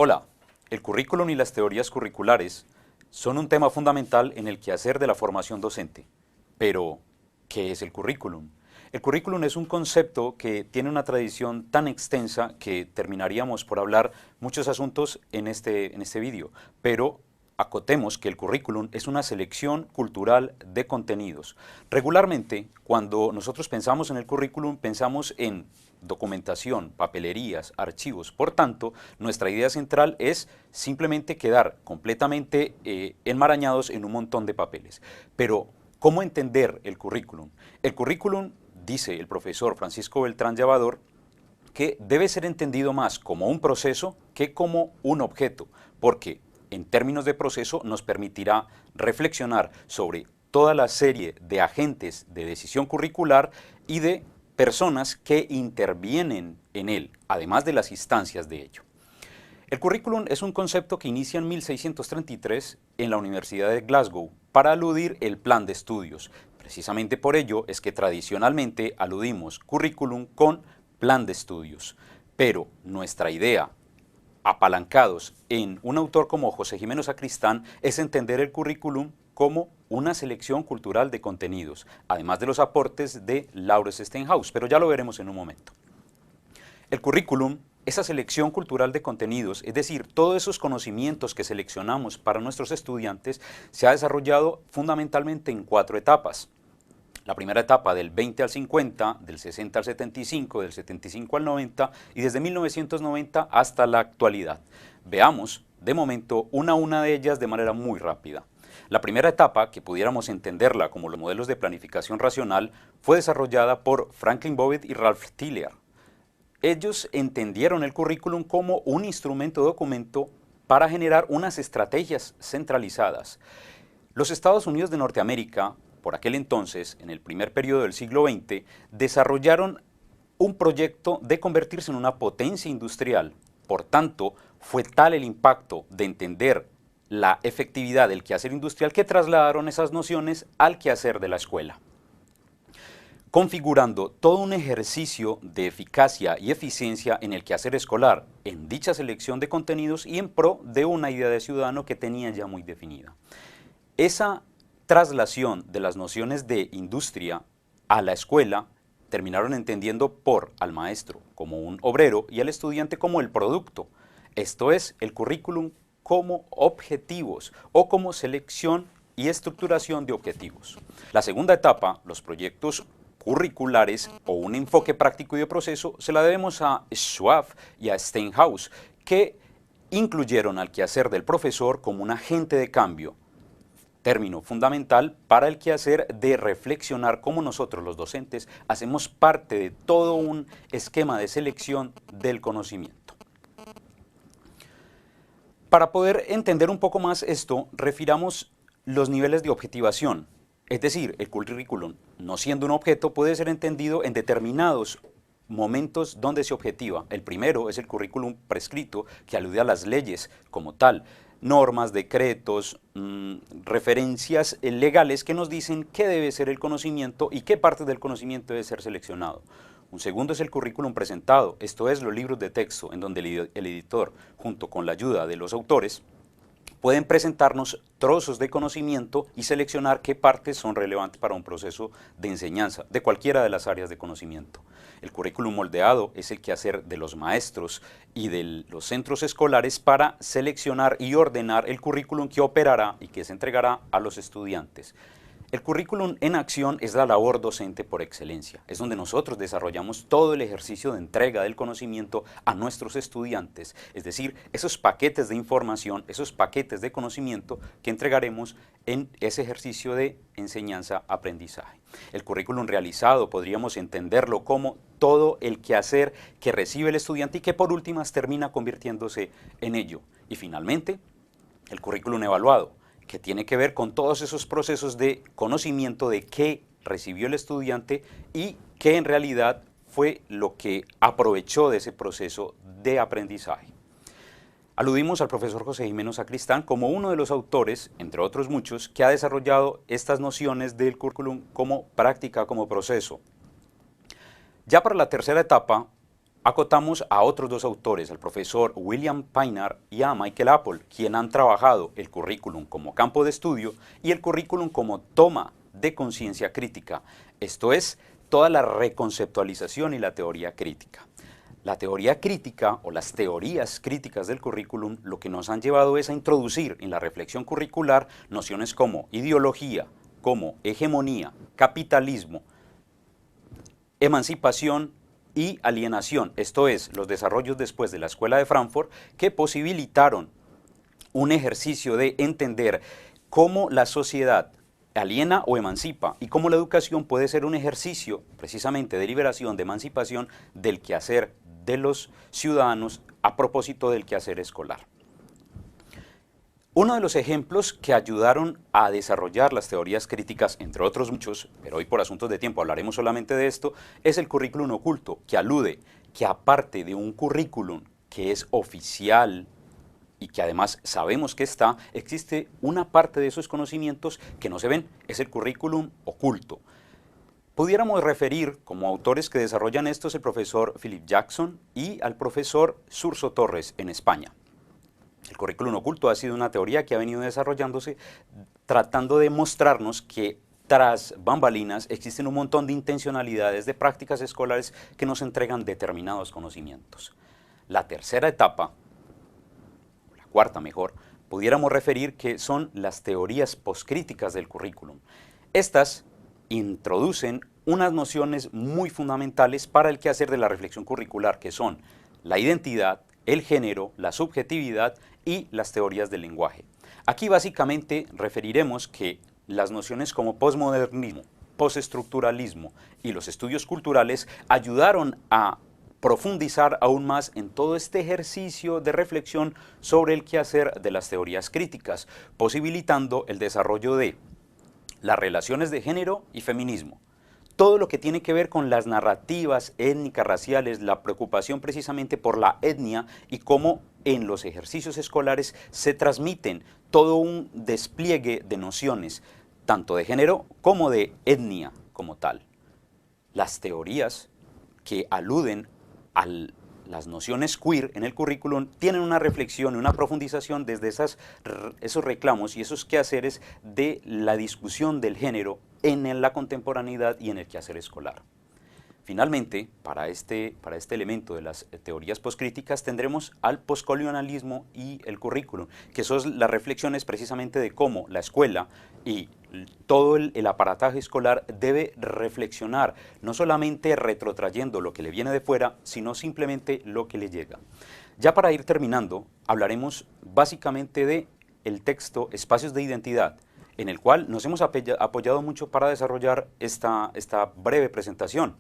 Hola, el currículum y las teorías curriculares son un tema fundamental en el quehacer de la formación docente. Pero, ¿qué es el currículum? El currículum es un concepto que tiene una tradición tan extensa que terminaríamos por hablar muchos asuntos en este vídeo, pero acotemos que el currículum es una selección cultural de contenidos. Regularmente, cuando nosotros pensamos en el currículum, pensamos en documentación, papelerías, archivos. Por tanto, nuestra idea central es simplemente quedar completamente enmarañados en un montón de papeles. Pero, ¿cómo entender el currículum? El currículum, dice el profesor Francisco Beltrán Llavador, que debe ser entendido más como un proceso que como un objeto, porque en términos de proceso nos permitirá reflexionar sobre toda la serie de agentes de decisión curricular y de personas que intervienen en él, además de las instancias de ello. El currículum es un concepto que inicia en 1633 en la Universidad de Glasgow para aludir el plan de estudios. Precisamente por ello es que tradicionalmente aludimos currículum con plan de estudios. Pero nuestra idea, apalancados en un autor como José Gimeno Sacristán, es entender el currículum como una selección cultural de contenidos, además de los aportes de Lawrence Steinhaus, pero ya lo veremos en un momento. El currículum, esa selección cultural de contenidos, es decir, todos esos conocimientos que seleccionamos para nuestros estudiantes, se ha desarrollado fundamentalmente en 4 etapas. La primera etapa del 20 al 50, del 60 al 75, del 75 al 90 y desde 1990 hasta la actualidad. Veamos, de momento, una a una de ellas de manera muy rápida. La primera etapa, que pudiéramos entenderla como los modelos de planificación racional, fue desarrollada por Franklin Bobbitt y Ralph Tiller. Ellos entendieron el currículum como un instrumento de documento para generar unas estrategias centralizadas. Los Estados Unidos de Norteamérica, por aquel entonces, en el primer periodo del siglo XX, desarrollaron un proyecto de convertirse en una potencia industrial. Por tanto, fue tal el impacto de entender la efectividad del quehacer industrial que trasladaron esas nociones al quehacer de la escuela, configurando todo un ejercicio de eficacia y eficiencia en el quehacer escolar, en dicha selección de contenidos y en pro de una idea de ciudadano que tenían ya muy definida. Esa traslación de las nociones de industria a la escuela terminaron entendiendo al maestro como un obrero y al estudiante como el producto. Esto es, el currículum como objetivos o como selección y estructuración de objetivos. La segunda etapa, los proyectos curriculares o un enfoque práctico y de proceso, se la debemos a Schwab y a Steinhaus, que incluyeron al quehacer del profesor como un agente de cambio, término fundamental para el quehacer de reflexionar cómo nosotros los docentes hacemos parte de todo un esquema de selección del conocimiento. Para poder entender un poco más esto, refiramos los niveles de objetivación. Es decir, el currículum, no siendo un objeto, puede ser entendido en determinados momentos donde se objetiva. El primero es el currículum prescrito, que alude a las leyes como tal, normas, decretos, referencias legales que nos dicen qué debe ser el conocimiento y qué parte del conocimiento debe ser seleccionado. Un segundo es el currículum presentado, esto es los libros de texto, en donde el editor, junto con la ayuda de los autores, pueden presentarnos trozos de conocimiento y seleccionar qué partes son relevantes para un proceso de enseñanza de cualquiera de las áreas de conocimiento. El currículum moldeado es el quehacer de los maestros y de los centros escolares para seleccionar y ordenar el currículum que operará y que se entregará a los estudiantes. El currículum en acción es la labor docente por excelencia, es donde nosotros desarrollamos todo el ejercicio de entrega del conocimiento a nuestros estudiantes, es decir, esos paquetes de información, esos paquetes de conocimiento que entregaremos en ese ejercicio de enseñanza-aprendizaje. El currículum realizado podríamos entenderlo como todo el quehacer que recibe el estudiante y que por últimas termina convirtiéndose en ello. Y finalmente, el currículum evaluado, que tiene que ver con todos esos procesos de conocimiento de qué recibió el estudiante y qué en realidad fue lo que aprovechó de ese proceso de aprendizaje. Aludimos al profesor José Gimeno Sacristán como uno de los autores, entre otros muchos, que ha desarrollado estas nociones del currículum como práctica, como proceso. Ya para la tercera etapa, acotamos a otros dos autores, al profesor William Painar y a Michael Apple, quien han trabajado el currículum como campo de estudio y el currículum como toma de conciencia crítica, esto es, toda la reconceptualización y la teoría crítica. La teoría crítica o las teorías críticas del currículum lo que nos han llevado es a introducir en la reflexión curricular nociones como ideología, como hegemonía, capitalismo, emancipación y alienación, esto es, los desarrollos después de la Escuela de Frankfurt que posibilitaron un ejercicio de entender cómo la sociedad aliena o emancipa y cómo la educación puede ser un ejercicio precisamente de liberación, de emancipación del quehacer de los ciudadanos a propósito del quehacer escolar. Uno de los ejemplos que ayudaron a desarrollar las teorías críticas, entre otros muchos, pero hoy por asuntos de tiempo hablaremos solamente de esto, es el currículum oculto, que alude que aparte de un currículum que es oficial y que además sabemos que está, existe una parte de esos conocimientos que no se ven, es el currículum oculto. Pudiéramos referir como autores que desarrollan estos el profesor Philip Jackson y al profesor Surso Torres en España. El currículum oculto ha sido una teoría que ha venido desarrollándose tratando de mostrarnos que tras bambalinas existen un montón de intencionalidades de prácticas escolares que nos entregan determinados conocimientos. La tercera etapa, la cuarta mejor, pudiéramos referir que son las teorías poscríticas del currículum. Estas introducen unas nociones muy fundamentales para el quehacer de la reflexión curricular, que son la identidad, el género, la subjetividad y las teorías del lenguaje. Aquí básicamente referiremos que las nociones como posmodernismo, postestructuralismo y los estudios culturales ayudaron a profundizar aún más en todo este ejercicio de reflexión sobre el quehacer de las teorías críticas, posibilitando el desarrollo de las relaciones de género y feminismo. Todo lo que tiene que ver con las narrativas étnicas, raciales, la preocupación precisamente por la etnia y cómo en los ejercicios escolares se transmiten todo un despliegue de nociones, tanto de género como de etnia como tal. Las teorías que aluden a las nociones queer en el currículum tienen una reflexión y una profundización desde esos reclamos y esos quehaceres de la discusión del género en la contemporaneidad y en el quehacer escolar. Finalmente, para este elemento de las teorías poscríticas tendremos al poscolonialismo y el currículum, que son las reflexiones precisamente de cómo la escuela y todo el aparataje escolar debe reflexionar, no solamente retrotrayendo lo que le viene de fuera, sino simplemente lo que le llega. Ya para ir terminando, hablaremos básicamente del texto Espacios de Identidad, en el cual nos hemos apoyado mucho para desarrollar esta breve presentación.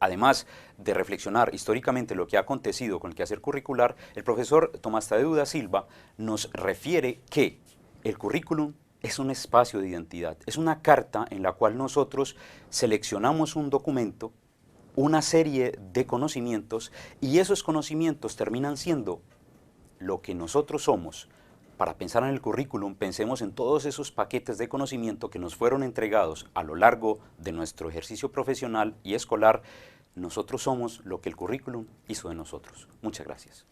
Además de reflexionar históricamente lo que ha acontecido con el quehacer curricular, el profesor Tomás Tadeu da Silva nos refiere que el currículum es un espacio de identidad, es una carta en la cual nosotros seleccionamos un documento, una serie de conocimientos, y esos conocimientos terminan siendo lo que nosotros somos. Para pensar en el currículum, pensemos en todos esos paquetes de conocimiento que nos fueron entregados a lo largo de nuestro ejercicio profesional y escolar. Nosotros somos lo que el currículum hizo de nosotros. Muchas gracias.